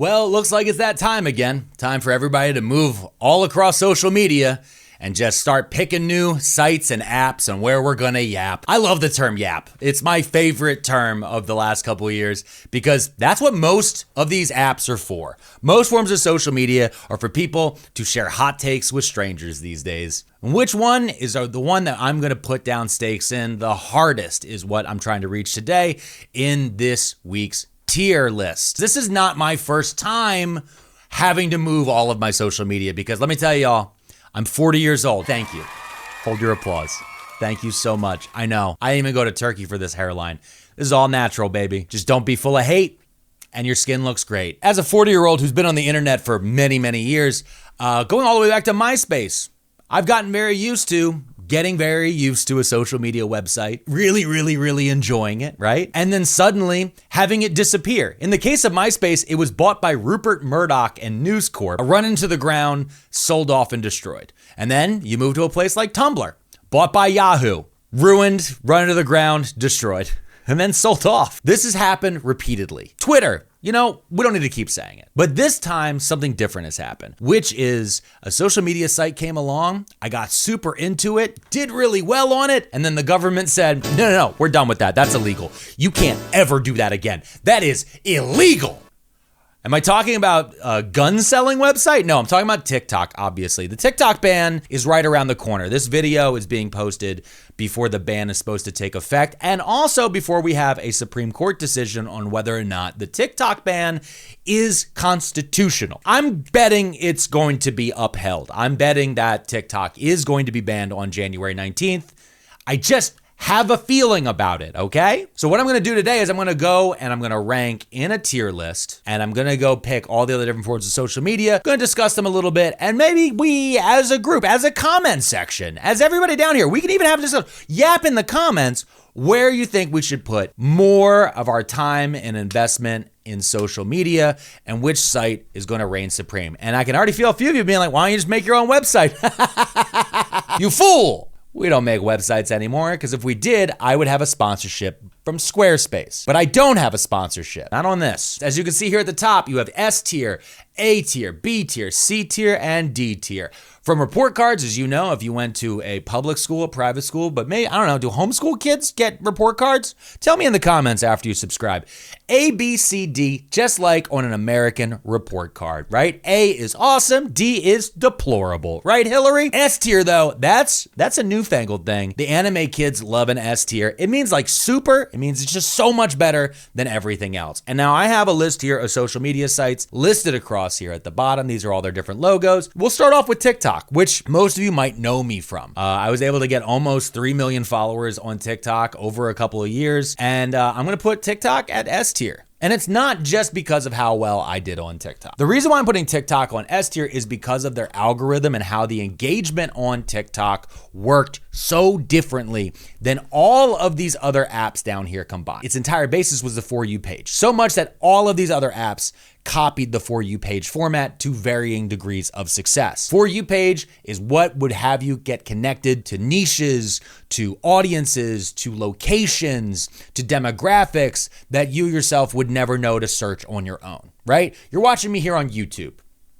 Well, looks like it's that time again. Time for everybody to move all across social media and just start picking new sites and apps on where we're gonna yap. I love the term yap. It's my favorite term of the last couple of years because that's what most of these apps are for. Most forms of social media are for people to share hot takes with strangers these days. And which one is the one that I'm gonna put down stakes in the hardest is what I'm trying to reach today in this week's tier list. This is not my first time having to move all of my social media because let me tell y'all, I'm 40 years old. Thank you. Hold your applause. Thank you so much. I know. I didn't even go to Turkey for this hairline. This is all natural, baby. Just don't be full of hate and your skin looks great. As a 40-year-old who's been on the internet for many, many years, going all the way back to MySpace, I've gotten getting very used to a social media website, really enjoying it, right? And then suddenly having it disappear. In the case of MySpace, it was bought by Rupert Murdoch and News Corp, run into the ground, sold off and destroyed. And then you move to a place like Tumblr, bought by Yahoo, ruined, run into the ground, destroyed, and then sold off. This has happened repeatedly. Twitter, we don't need to keep saying it. But this time, something different has happened, which is a social media site came along. I got super into it, did really well on it. And then the government said, no, we're done with that. That's illegal. You can't ever do that again. That is illegal. Am I talking about a gun selling website? No, I'm talking about TikTok, obviously. The TikTok ban is right around the corner. This video is being posted before the ban is supposed to take effect, and also before we have a Supreme Court decision on whether or not the TikTok ban is constitutional. I'm betting it's going to be upheld. I'm betting that TikTok is going to be banned on January 19th. I just have a feeling about it, okay? So what I'm gonna do today is I'm gonna go and I'm gonna rank in a tier list and I'm gonna go pick all the other different forms of social media, gonna discuss them a little bit, and maybe we as a group, as a comment section, as everybody down here, we can even have a discussion, yap in the comments where you think we should put more of our time and investment in social media and which site is gonna reign supreme. And I can already feel a few of you being like, why don't you just make your own website? You fool! We don't make websites anymore because if we did, I would have a sponsorship from Squarespace. But I don't have a sponsorship, not on this. As you can see here at the top, you have S tier, A tier, B tier, C tier, and D tier. From report cards, as you know, if you went to a public school, a private school, but maybe, I don't know, do homeschool kids get report cards? Tell me in the comments after you subscribe. A, B, C, D, just like on an American report card, right? A is awesome, D is deplorable, right, Hillary? S tier, though, that's a newfangled thing. The anime kids love an S tier. It means like super, it means it's just so much better than everything else. And now I have a list here of social media sites listed across here at the bottom. These are all their different logos. We'll start off with TikTok, which most of you might know me from. I was able to get almost 3 million followers on TikTok over a couple of years, and I'm gonna put TikTok at S tier. And it's not just because of how well I did on TikTok. The reason why I'm putting TikTok on S tier is because of their algorithm and how the engagement on TikTok worked so differently than all of these other apps down here combined. Its entire basis was the For You page. So much that all of these other apps copied the For You page format to varying degrees of success. For You page is what would have you get connected to niches, to audiences, to locations, to demographics that you yourself would never know to search on your own, right? You're watching me here on YouTube,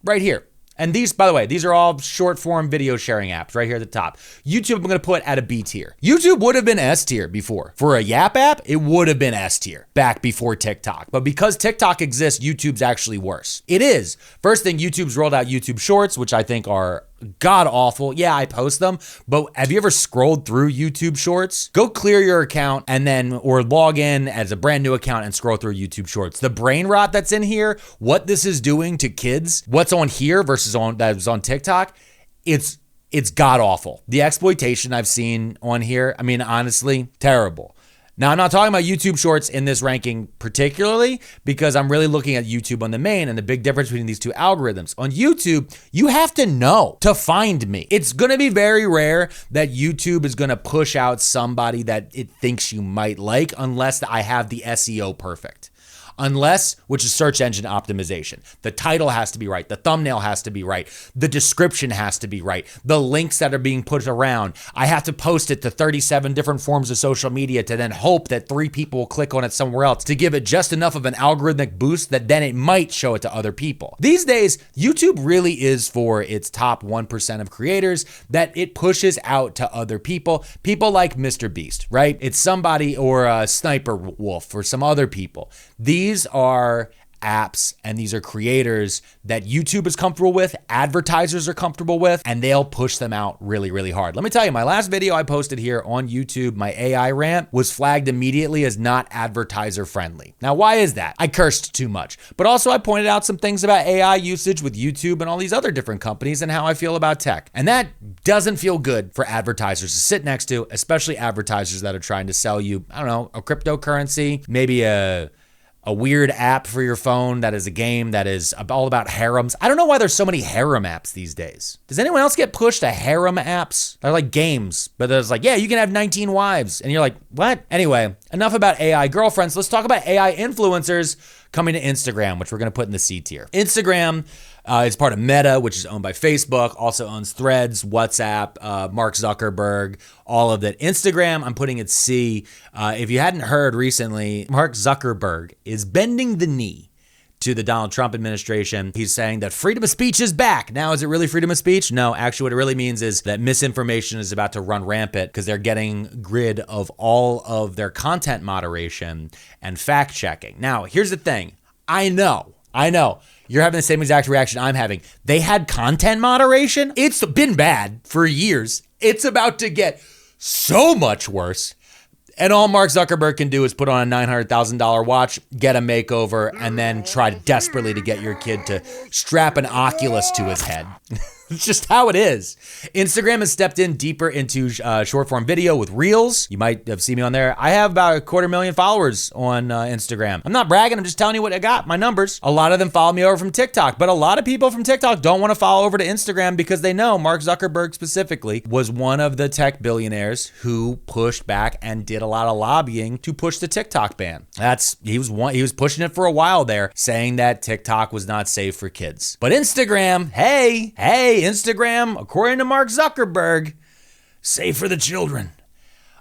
right here. And these, by the way, these are all short form video sharing apps right here at the top. YouTube, I'm gonna put at a B tier. YouTube would have been S tier before. For a Yap app, it would have been S tier back before TikTok. But because TikTok exists, YouTube's actually worse. It is. First thing, YouTube's rolled out YouTube Shorts, which I think are god awful. Yeah, I post them, but have you ever scrolled through YouTube Shorts? Go clear your account and then, or log in as a brand new account and scroll through YouTube Shorts. The brain rot that's in here, what this is doing to kids, what's on here versus on that was on TikTok, it's god awful. The exploitation I've seen on here, I mean, honestly, terrible. Now, I'm not talking about YouTube Shorts in this ranking particularly because I'm really looking at YouTube on the main and the big difference between these two algorithms. On YouTube, you have to know to find me. It's gonna be very rare that YouTube is gonna push out somebody that it thinks you might like unless I have the SEO perfect. Unless, which is search engine optimization. The title has to be right. The thumbnail has to be right. The description has to be right. The links that are being put around. I have to post it to 37 different forms of social media to then hope that 3 people will click on it somewhere else to give it just enough of an algorithmic boost that then it might show it to other people. These days, YouTube really is for its top 1% of creators that it pushes out to other people. People like Mr. Beast, right? It's somebody, or Sniper Wolf, or some other people. These are apps and these are creators that YouTube is comfortable with, advertisers are comfortable with, and they'll push them out really, really hard. Let me tell you, my last video I posted here on YouTube, my AI rant, was flagged immediately as not advertiser friendly. Now, why is that? I cursed too much, but also I pointed out some things about AI usage with YouTube and all these other different companies and how I feel about tech. And that doesn't feel good for advertisers to sit next to, especially advertisers that are trying to sell you, I don't know, a cryptocurrency, maybe a weird app for your phone that is a game that is all about harems. I don't know why there's so many harem apps these days. Does anyone else get pushed to harem apps? They're like games, but there's like, yeah, you can have 19 wives. And you're like, what? Anyway, enough about AI girlfriends. Let's talk about AI influencers coming to Instagram, which we're gonna put in the C tier. Instagram is part of Meta, which is owned by Facebook, also owns Threads, WhatsApp, Mark Zuckerberg, all of that. Instagram, I'm putting it C. If you hadn't heard recently, Mark Zuckerberg is bending the knee to the Donald Trump administration. He's saying that freedom of speech is back. Now, is it really freedom of speech? No, actually what it really means is that misinformation is about to run rampant because they're getting rid of all of their content moderation and fact checking. Now, here's the thing. I know. You're having the same exact reaction I'm having. They had content moderation. It's been bad for years. It's about to get so much worse. And all Mark Zuckerberg can do is put on a $900,000 watch, get a makeover, and then try desperately to get your kid to strap an Oculus to his head. It's just how it is. Instagram has stepped in deeper into short form video with Reels. You might have seen me on there. I have about 250,000 followers on Instagram. I'm not bragging. I'm just telling you what I got, my numbers. A lot of them follow me over from TikTok, but a lot of people from TikTok don't want to follow over to Instagram because they know Mark Zuckerberg specifically was one of the tech billionaires who pushed back and did a lot of lobbying to push the TikTok ban. He was pushing it for a while there, saying that TikTok was not safe for kids. But Instagram, hey, Instagram, according to Mark Zuckerberg, safe for the children.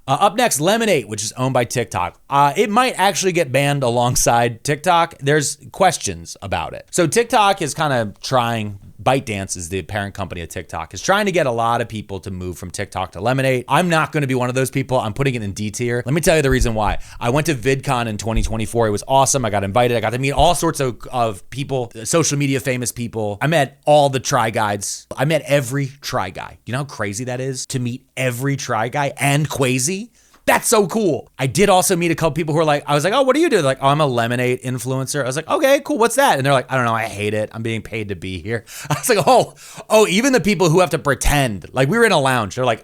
Up next, Lemonade, which is owned by TikTok. It might actually get banned alongside TikTok. There's questions about it. So TikTok is kind of trying, ByteDance is the parent company of TikTok, is trying to get a lot of people to move from TikTok to Lemonade. I'm not going to be one of those people. I'm putting it in D tier. Let me tell you the reason why. I went to VidCon in 2024. It was awesome. I got invited. I got to meet all sorts of people, social media famous people. I met all the Try Guides. I met every Try Guy. You know how crazy that is to meet every Try Guy and Quasi? That's so cool. I did also meet a couple people who were like, I was like, oh, what do you do? They're like, oh, I'm a Lemonade influencer. I was like, okay, cool. What's that? And they're like, I don't know. I hate it. I'm being paid to be here. I was like, oh, even the people who have to pretend. Like we were in a lounge. They're like,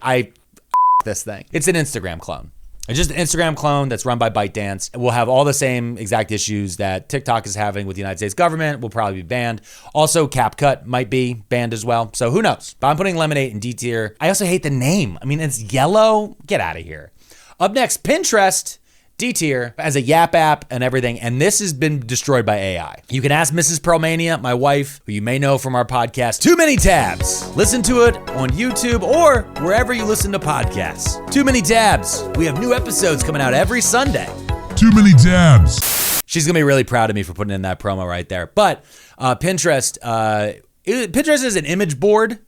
this thing. It's an Instagram clone. It's just an Instagram clone that's run by ByteDance. It will have all the same exact issues that TikTok is having with the United States government. Will probably be banned. Also, CapCut might be banned as well. So who knows? But I'm putting Lemonade in D tier. I also hate the name. I mean, it's yellow. Get out of here. Up next, Pinterest, D tier, as a Yap app and everything, and this has been destroyed by AI. You can ask Mrs. Pearlmania, my wife, who you may know from our podcast, Too Many Tabs. Listen to it on YouTube or wherever you listen to podcasts. Too Many Tabs. We have new episodes coming out every Sunday. Too Many Tabs. She's gonna be really proud of me for putting in that promo right there. But Pinterest, Pinterest is an image board.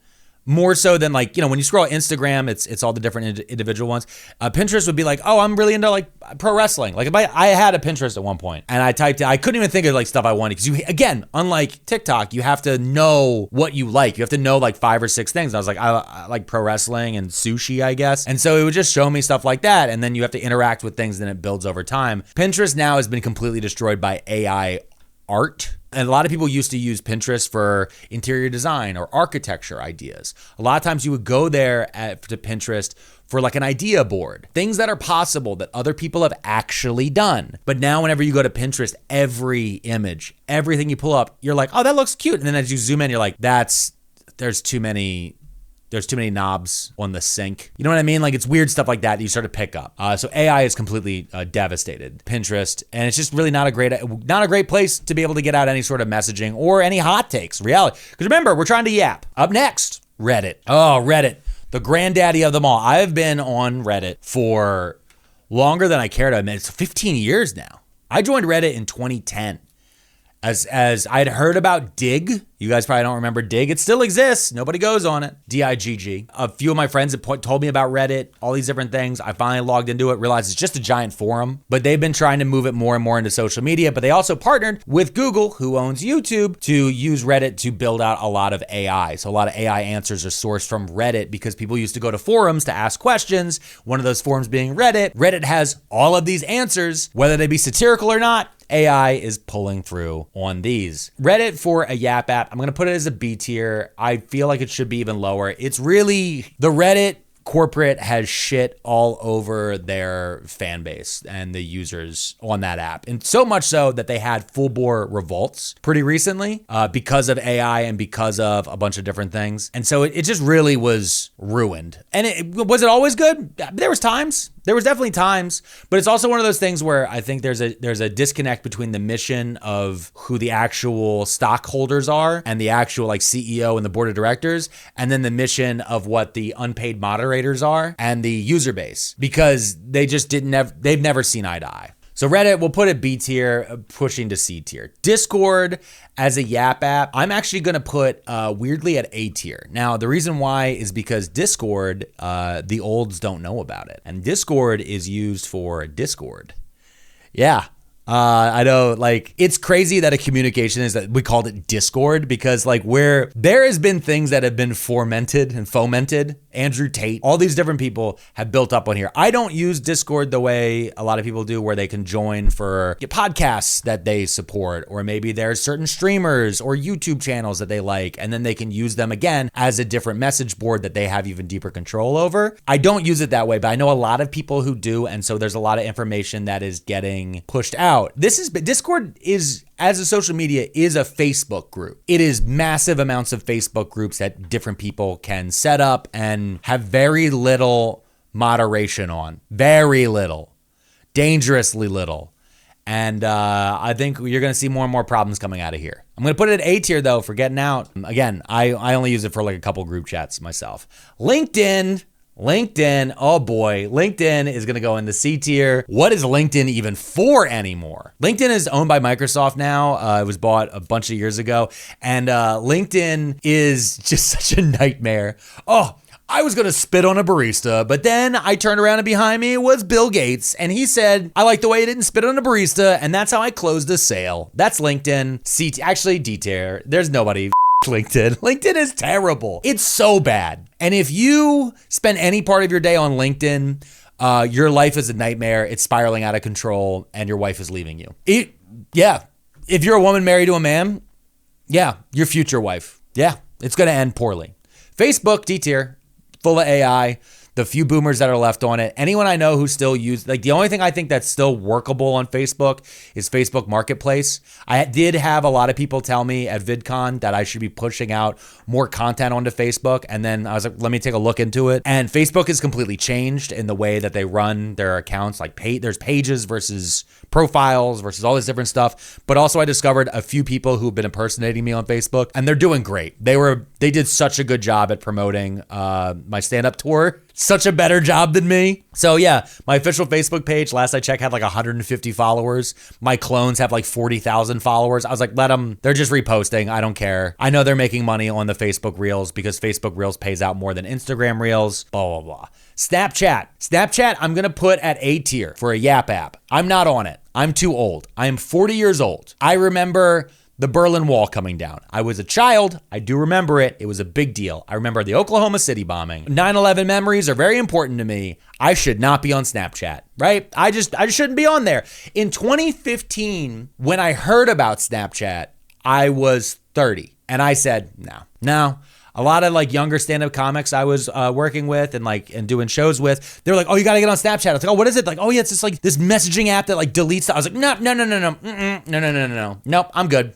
More so than like, you know, when you scroll Instagram, it's all the different individual ones. Pinterest would be like, oh, I'm really into like pro wrestling. Like if I had a Pinterest at one point and I typed it, I couldn't even think of like stuff I wanted. Because you, again, unlike TikTok, you have to know what you like. You have to know like 5 or 6 things. And I was like, I like pro wrestling and sushi, I guess. And so it would just show me stuff like that. And then you have to interact with things and it builds over time. Pinterest now has been completely destroyed by AI art. And a lot of people used to use Pinterest for interior design or architecture ideas. A lot of times you would go there to Pinterest for like an idea board, things that are possible that other people have actually done. But now whenever you go to Pinterest, every image, everything you pull up, you're like, oh, that looks cute. And then as you zoom in, you're like, there's too many there's too many knobs on the sink. You know what I mean? Like it's weird stuff like that that you start to pick up. So AI is completely devastated Pinterest, and it's just really not a great place to be able to get out any sort of messaging or any hot takes, reality. Because remember, we're trying to yap. Up next, Reddit. Oh, Reddit, the granddaddy of them all. I have been on Reddit for longer than I care to admit. It's 15 years now. I joined Reddit in 2010. As I'd heard about Dig. You guys probably don't remember Dig. It still exists. Nobody goes on it. D-I-G-G. A few of my friends have told me about Reddit, all these different things. I finally logged into it, realized it's just a giant forum, but they've been trying to move it more and more into social media, but they also partnered with Google, who owns YouTube, to use Reddit to build out a lot of AI. So a lot of AI answers are sourced from Reddit because people used to go to forums to ask questions. One of those forums being Reddit. Reddit has all of these answers, whether they be satirical or not. AI is pulling through on these. Reddit for a Yap app, I'm gonna put it as a B tier. I feel like it should be even lower. It's really, the Reddit corporate has shit all over their fan base and the users on that app. And so much so that they had full bore revolts pretty recently because of AI and because of a bunch of different things. And so it just really was ruined. And was it always good? There was times. There was definitely times, but it's also one of those things where I think there's a disconnect between the mission of who the actual stockholders are and the actual like CEO and the board of directors, and then the mission of what the unpaid moderators are and the user base, because they've never seen eye to eye. So Reddit, we'll put it B tier, pushing to C tier. Discord as a Yap app, I'm actually gonna put weirdly at A tier. Now, the reason why is because Discord, the olds don't know about it. And Discord is used for Discord. Yeah. I know, like, it's crazy that a communication is that we called it Discord, because like there has been things that have been fomented. Andrew Tate, all these different people have built up on here. I don't use Discord the way a lot of people do, where they can join for podcasts that they support, or maybe there's certain streamers or YouTube channels that they like, and then they can use them again as a different message board that they have even deeper control over. I don't use it that way, but I know a lot of people who do, and so there's a lot of information that is getting pushed out. Discord is, as a social media, is a Facebook group. It is massive amounts of Facebook groups that different people can set up and have very little moderation on. Very little. Dangerously little. And I think you're going to see more and more problems coming out of here. I'm going to put it at A tier, though, for getting out. Again, I only use it for like a couple group chats myself. LinkedIn, oh boy, LinkedIn is gonna go in the C tier. What is LinkedIn even for anymore? LinkedIn is owned by Microsoft now. It was bought a bunch of years ago. And LinkedIn is just such a nightmare. Oh, I was gonna spit on a barista, but then I turned around and behind me was Bill Gates, and he said, I like the way he didn't spit on a barista, and that's how I closed the sale. That's LinkedIn. Actually, D tier. There's nobody LinkedIn. LinkedIn is terrible. It's so bad. And if you spend any part of your day on LinkedIn, your life is a nightmare. It's spiraling out of control, and your wife is leaving you. Yeah. If you're a woman married to a man, yeah, your future wife. Yeah, it's going to end poorly. Facebook, D tier, full of AI. The few boomers that are left on it. Anyone I know who still use, like, the only thing I think that's still workable on Facebook is Facebook Marketplace. I did have a lot of people tell me at VidCon that I should be pushing out more content onto Facebook. And then I was like, let me take a look into it. And Facebook has completely changed in the way that they run their accounts. Like there's pages versus profiles versus all this different stuff. But also I discovered a few people who've been impersonating me on Facebook, and they're doing great. They did such a good job at promoting my stand-up tour. Such a better job than me. So yeah, my official Facebook page, last I checked, had like 150 followers. My clones have like 40,000 followers. I was like, let them, they're just reposting. I don't care. I know they're making money on the Facebook Reels because Facebook Reels pays out more than Instagram Reels, blah, blah, blah. Snapchat, I'm going to put at A tier for a Yap app. I'm not on it. I'm too old. I am 40 years old. I remember the Berlin Wall coming down. I was a child. I do remember it. It was a big deal. I remember the Oklahoma City bombing. 9/11 memories are very important to me. I should not be on Snapchat, right? I just shouldn't be on there. In 2015, when I heard about Snapchat, I was 30. And I said, no. A lot of like younger stand-up comics I was working with and doing shows with, they were like, oh, you got to get on Snapchat. I was like, oh, what is it? Like, oh yeah, it's just like this messaging app that like deletes. I was like, no. Nope, I'm good.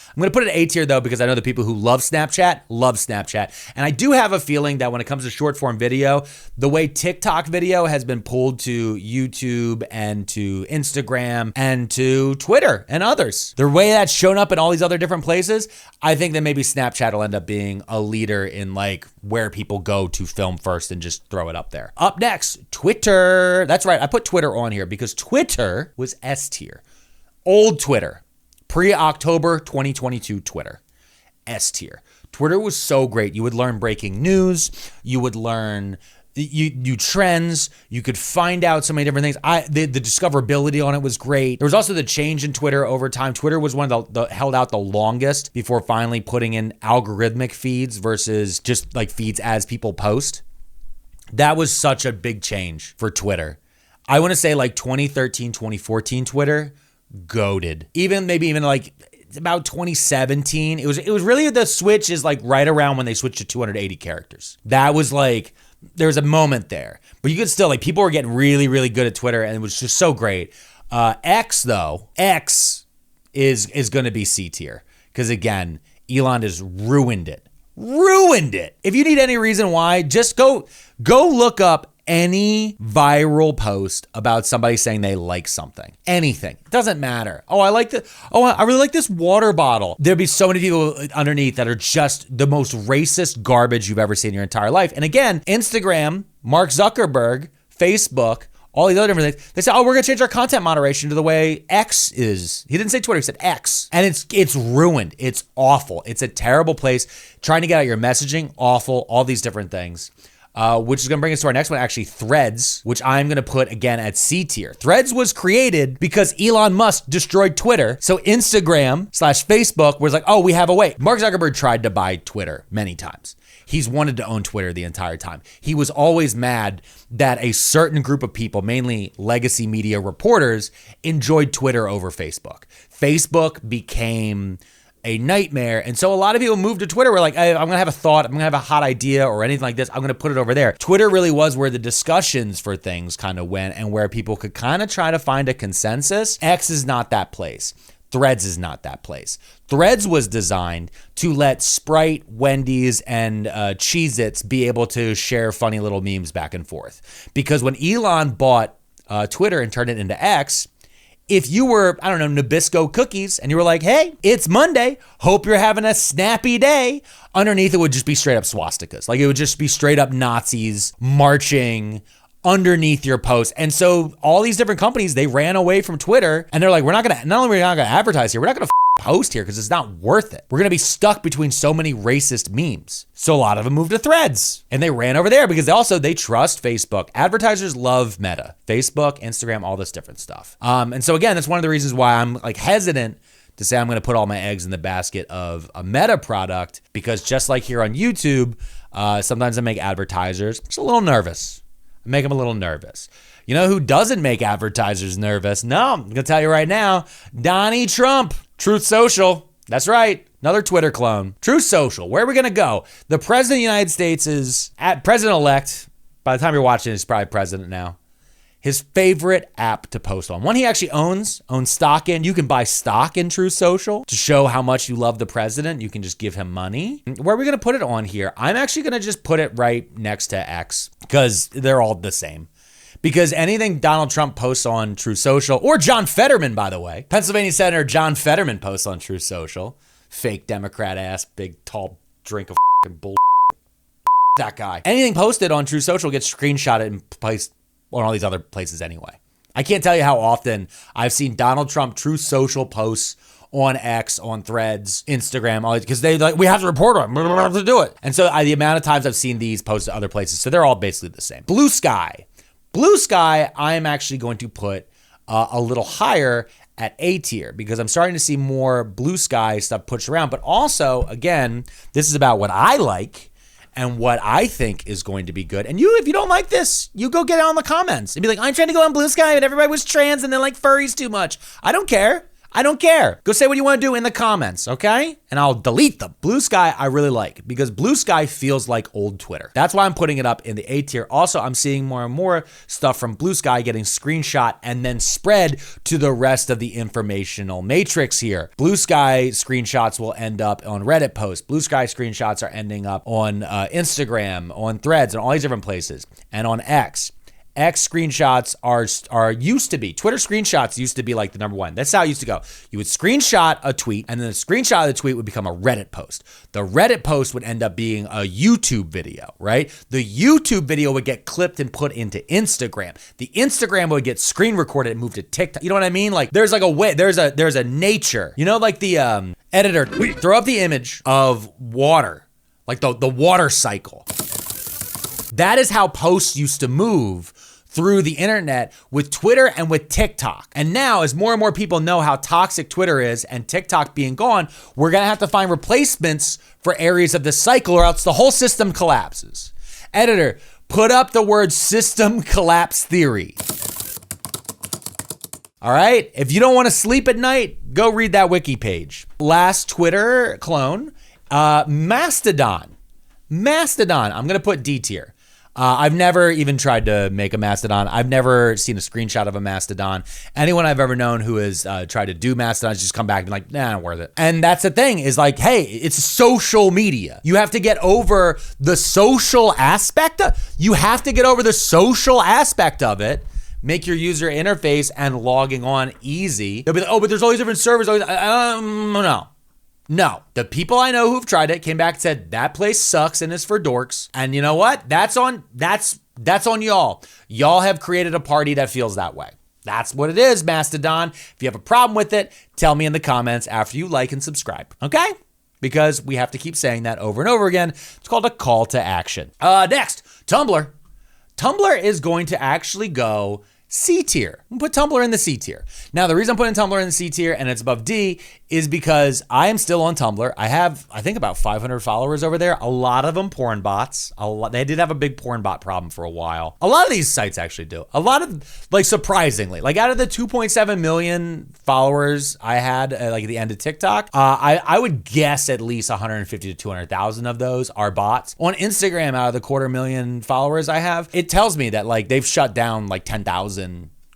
I'm going to put it A tier though, because I know the people who love Snapchat. And I do have a feeling that when it comes to short form video, the way TikTok video has been pulled to YouTube and to Instagram and to Twitter and others, the way that's shown up in all these other different places, I think that maybe Snapchat will end up being a leader in like where people go to film first and just throw it up there. Up next, Twitter. That's right. I put Twitter on here because Twitter was S tier. Old Twitter, pre-October 2022 Twitter, S tier. Twitter was so great. You would learn breaking news. You would learn you trends. You could find out so many different things. The discoverability on it was great. There was also the change in Twitter over time. Twitter was one of the held out the longest before finally putting in algorithmic feeds versus just like feeds as people post. That was such a big change for Twitter. I want to say like 2013, 2014 Twitter, goated. Maybe even like about 2017. It was really, the switch is like right around when they switched to 280 characters. That was like, there was a moment there, but you could still, like, people were getting really, really good at Twitter, and it was just so great. X is going to be C tier because again, Elon has ruined it. If you need any reason why, just go look up any viral post about somebody saying they like something. Anything. It doesn't matter. I really like this water bottle. There'd be so many people underneath that are just the most racist garbage you've ever seen in your entire life. And again, Instagram, Mark Zuckerberg, Facebook, all these other different things, they say, we're gonna change our content moderation to the way X is. He didn't say Twitter, he said X. And it's ruined. It's awful. It's a terrible place. Trying to get out your messaging, awful, all these different things. Which is going to bring us to our next one, actually, Threads, which I'm going to put again at C tier. Threads was created because Elon Musk destroyed Twitter. So Instagram/Facebook was like, we have a way. Mark Zuckerberg tried to buy Twitter many times. He's wanted to own Twitter the entire time. He was always mad that a certain group of people, mainly legacy media reporters, enjoyed Twitter over Facebook. Facebook became a nightmare. And so a lot of people moved to Twitter. We're like, I'm going to have a thought. I'm going to have a hot idea or anything like this. I'm going to put it over there. Twitter really was where the discussions for things kind of went and where people could kind of try to find a consensus. X is not that place. Threads is not that place. Threads was designed to let Sprite, Wendy's, and Cheez-Its be able to share funny little memes back and forth. Because when Elon bought Twitter and turned it into X, if you were, Nabisco cookies and you were like, hey, it's Monday, hope you're having a snappy day, underneath it would just be straight up swastikas. Like it would just be straight up Nazis marching underneath your post. And so all these different companies, they ran away from Twitter and they're like, not only are we not going to advertise here, we're not going to post here because it's not worth it. We're going to be stuck between so many racist memes. So a lot of them moved to Threads and they ran over there because they trust Facebook. Advertisers love Meta, Facebook, Instagram, all this different stuff. And so again, that's one of the reasons why I'm like hesitant to say I'm going to put all my eggs in the basket of a Meta product, because just like here on YouTube, sometimes I make advertisers just a little nervous. I make them a little nervous. You know who doesn't make advertisers nervous? No, I'm going to tell you right now, Donnie Trump. Truth Social. That's right. Another Twitter clone. Truth Social. Where are we going to go? The president of the United States is president-elect. By the time you're watching, he's probably president now. His favorite app to post on. One he actually owns stock in. You can buy stock in Truth Social to show how much you love the president. You can just give him money. Where are we going to put it on here? I'm actually going to just put it right next to X because they're all the same. Because anything Donald Trump posts on Truth Social, or John Fetterman, by the way, Pennsylvania Senator John Fetterman posts on Truth Social, fake Democrat ass, big, tall drink of bull. That guy. Anything posted on Truth Social gets screenshotted and placed on all these other places anyway. I can't tell you how often I've seen Donald Trump Truth Social posts on X, on Threads, Instagram, all because they like, we have to report on them, we have to do it. And so the amount of times I've seen these posted other places, so they're all basically the same. Blue Sky, I am actually going to put a little higher at A tier because I'm starting to see more Blue Sky stuff pushed around. But also, again, this is about what I like and what I think is going to be good. And if you don't like this, you go get it on the comments and be like, I'm trying to go on Blue Sky and everybody was trans and they like furries too much. I don't care. I don't care. Go say what you want to do in the comments, okay? And I'll delete them. Blue Sky, I really like because Blue Sky feels like old Twitter. That's why I'm putting it up in the A tier. Also, I'm seeing more and more stuff from Blue Sky getting screenshot and then spread to the rest of the informational matrix here. Blue Sky screenshots will end up on Reddit posts. Blue Sky screenshots are ending up on Instagram, on Threads, and all these different places, and on X. X screenshots are used to be. Twitter screenshots used to be like the number one. That's how it used to go. You would screenshot a tweet, and then the screenshot of the tweet would become a Reddit post. The Reddit post would end up being a YouTube video, right? The YouTube video would get clipped and put into Instagram. The Instagram would get screen recorded and moved to TikTok. You know what I mean? Like there's like a way, there's a nature. You know, like the editor, throw up the image of water, like the water cycle. That is how posts used to move through the internet with Twitter and with TikTok. And now, as more and more people know how toxic Twitter is and TikTok being gone, we're gonna have to find replacements for areas of the cycle or else the whole system collapses. Editor, put up the word system collapse theory. All right, if you don't wanna sleep at night, go read that wiki page. Last Twitter clone, Mastodon. Mastodon, I'm gonna put D tier. I've never even tried to make a Mastodon. I've never seen a screenshot of a Mastodon. Anyone I've ever known who has tried to do Mastodon has just come back and like, nah, not worth it. And that's the thing is like, hey, it's social media. You have to get over the social aspect. You have to get over the social aspect of it. Make your user interface and logging on easy. They'll be like, oh, but there's all these different servers. No, the people I know who've tried it came back and said that place sucks and is for dorks. And you know what? That's on y'all. Y'all have created a party that feels that way. That's what it is, Mastodon. If you have a problem with it, tell me in the comments after you like and subscribe, okay? Because we have to keep saying that over and over again. It's called a call to action. Next, Tumblr. Tumblr is going to actually go C tier. I'm gonna put Tumblr in the C tier. Now, the reason I'm putting Tumblr in the C tier and it's above D is because I am still on Tumblr. I have, I think, about 500 followers over there. A lot of them porn bots. They did have a big porn bot problem for a while. A lot of these sites actually do. A lot of, like, surprisingly, like out of the 2.7 million followers I had like at the end of TikTok, I would guess at least 150 to 200,000 of those are bots. On Instagram, out of the 250,000 followers I have, it tells me that like they've shut down like 10,000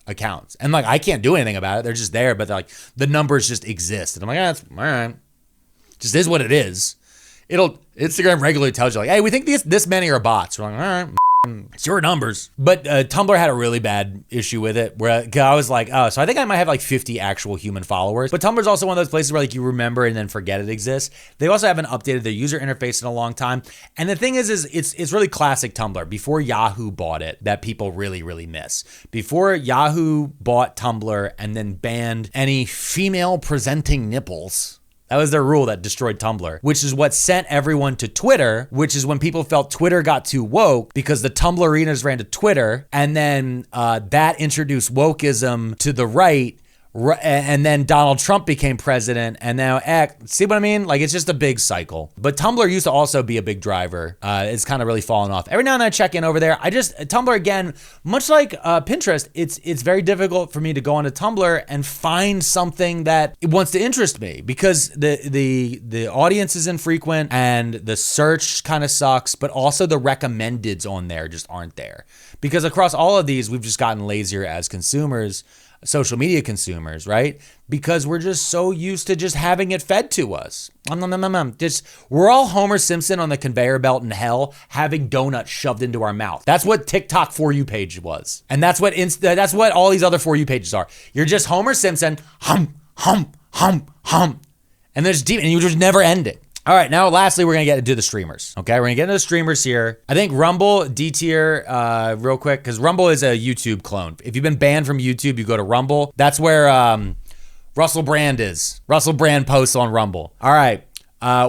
accounts. And like, I can't do anything about it. They're just there, but they're like, the numbers just exist. And I'm like, that's all right. Just is what it is. Instagram regularly tells you like, hey, we think this many are bots. We're like, all right, it's your numbers. But Tumblr had a really bad issue with it where I was like, oh, so I think I might have like 50 actual human followers. But Tumblr's also one of those places where like you remember and then forget it exists. They also haven't updated their user interface in a long time. And the thing is it's really classic Tumblr before Yahoo bought it that people really, really miss. Before Yahoo bought Tumblr and then banned any female presenting nipples. That was their rule that destroyed Tumblr, which is what sent everyone to Twitter, which is when people felt Twitter got too woke because the Tumblrinas ran to Twitter, and then that introduced wokeism to the right, and then Donald Trump became president, and now see what I mean? Like, it's just a big cycle. But Tumblr used to also be a big driver. It's kind of really fallen off. Every now and then I check in over there. Tumblr, again, much like Pinterest, it's very difficult for me to go onto Tumblr and find something that wants to interest me because the audience is infrequent and the search kind of sucks, but also the recommendeds on there just aren't there. Because across all of these, we've just gotten lazier as consumers, social media consumers, right? Because we're just so used to just having it fed to us. We're all Homer Simpson on the conveyor belt in hell, having donuts shoved into our mouth. That's what TikTok For You page was. And that's what all these other For You pages are. You're just Homer Simpson, hum, hum, hum, hum. And there's deep, and you just never end it. All right, now lastly, we're gonna get into the streamers. Okay, we're gonna get into the streamers here. I think Rumble, D tier, real quick, because Rumble is a YouTube clone. If you've been banned from YouTube, you go to Rumble. That's where Russell Brand is. Russell Brand posts on Rumble. All right,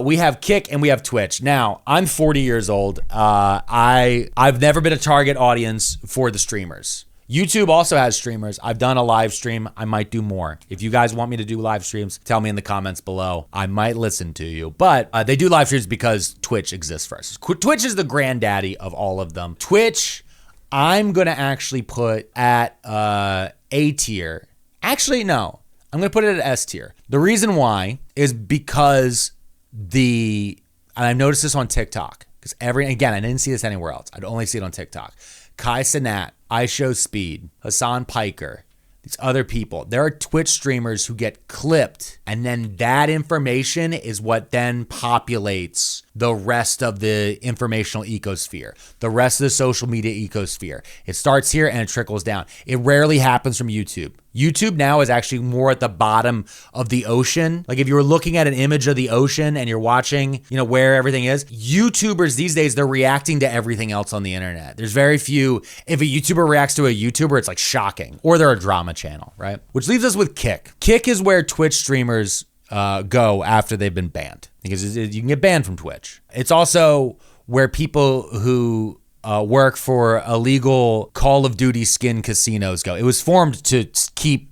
we have Kick and we have Twitch. Now, I'm 40 years old. I've never been a target audience for the streamers. YouTube also has streamers. I've done a live stream. I might do more. If you guys want me to do live streams, tell me in the comments below. I might listen to you. But they do live streams because Twitch exists first. Twitch is the granddaddy of all of them. Twitch, I'm going to actually put at A tier. Actually, no. I'm going to put it at S tier. The reason why is because and I've noticed this on TikTok, because again, I didn't see this anywhere else. I'd only see it on TikTok. Kai Cenat, iShowSpeed, Hassan Piker, these other people. There are Twitch streamers who get clipped, and then that information is what then populates the rest of the informational ecosphere, the rest of the social media ecosphere. It starts here and it trickles down. It rarely happens from YouTube. YouTube now is actually more at the bottom of the ocean. Like if you were looking at an image of the ocean and you're watching, where everything is, YouTubers these days, they're reacting to everything else on the internet. There's very few, if a YouTuber reacts to a YouTuber, it's like shocking, or they're a drama channel, right? Which leaves us with Kick. Kick is where Twitch streamers go after they've been banned, because you can get banned from Twitch. It's also where people who work for illegal Call of Duty skin casinos go. It was formed to keep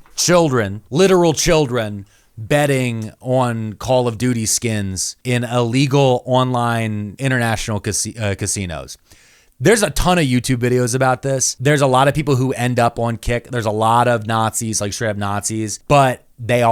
literal children, betting on Call of Duty skins in illegal online international casinos. There's a ton of YouTube videos about this. There's a lot of people who end up on Kick. There's a lot of Nazis, like straight up Nazis, but they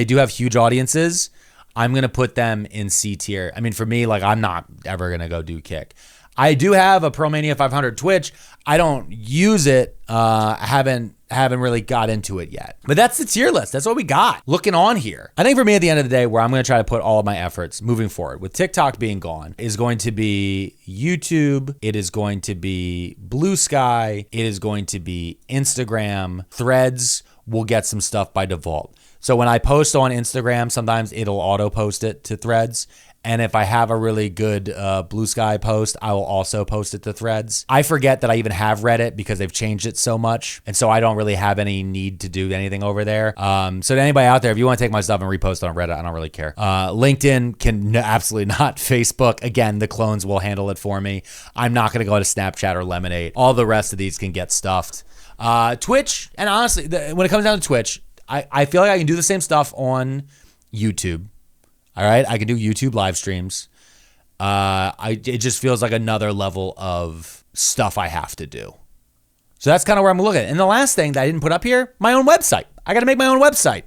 do have huge audiences. I'm going to put them in C tier. I mean, for me, like, I'm not ever going to go do Kick. I do have a ProMania 500 Twitch. I don't use it. Haven't really got into it yet. But that's the tier list. That's what we got looking on here. I think for me at the end of the day, where I'm going to try to put all of my efforts moving forward with TikTok being gone is going to be YouTube. It is going to be Blue Sky. It is going to be Instagram. Threads will get some stuff by default. So when I post on Instagram, sometimes it'll auto post it to Threads. And if I have a really good Blue Sky post, I will also post it to Threads. I forget that I even have Reddit because they've changed it so much. And so I don't really have any need to do anything over there. So to anybody out there, if you want to take my stuff and repost it on Reddit, I don't really care. LinkedIn can absolutely not. Facebook, again, the clones will handle it for me. I'm not going to go to Snapchat or Lemonade. All the rest of these can get stuffed. Twitch, and honestly, when it comes down to Twitch, I feel like I can do the same stuff on YouTube. All right, I can do YouTube live streams. It just feels like another level of stuff I have to do. So that's kind of where I'm looking at. And the last thing that I didn't put up here, my own website. I got to make my own website.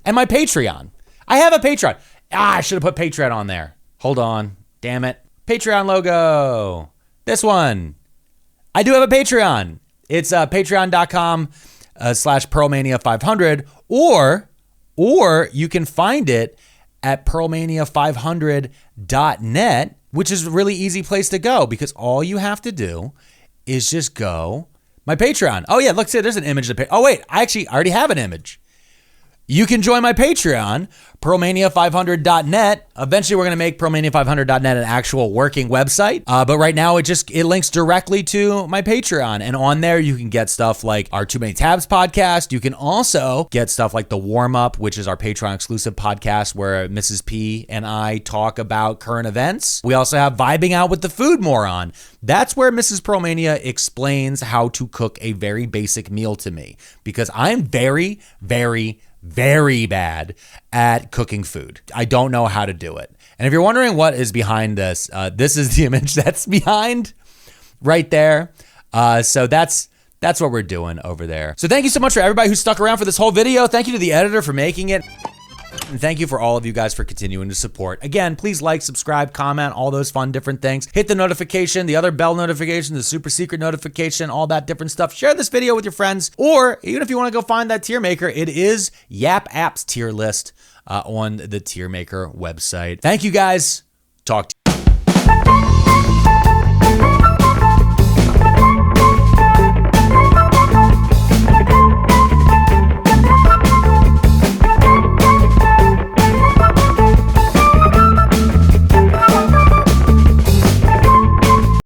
And my Patreon. I have a Patreon. I should have put Patreon on there. Hold on. Damn it. Patreon logo. This one. I do have a Patreon. It's patreon.com/PearlMania500. Or you can find it at pearlmania500.net, which is a really easy place to go, because all you have to do is just go my Patreon. Oh yeah, look, see, there's an image of oh wait, I already have an image. You can join my Patreon, pearlmania500.net. Eventually, we're going to make pearlmania500.net an actual working website. But right now, it links directly to my Patreon. And on there, you can get stuff like our Too Many Tabs podcast. You can also get stuff like The Warm Up, which is our Patreon exclusive podcast where Mrs. P and I talk about current events. We also have Vibing Out with the Food Moron. That's where Mrs. Pearlmania explains how to cook a very basic meal to me, because I'm very, very, very bad at cooking food. I don't know how to do it. And if you're wondering what is behind this, this is the image that's behind right there. So that's what we're doing over there. So thank you so much for everybody who stuck around for this whole video. Thank you to the editor for making it. And thank you for all of you guys for continuing to support. Again, please like, subscribe, comment, all those fun different things. Hit the notification, the other bell notification, the super secret notification, all that different stuff. Share this video with your friends, or even if you want to go find that tier maker, it is Yap Apps tier list on the tier maker website. Thank you guys. Talk to you.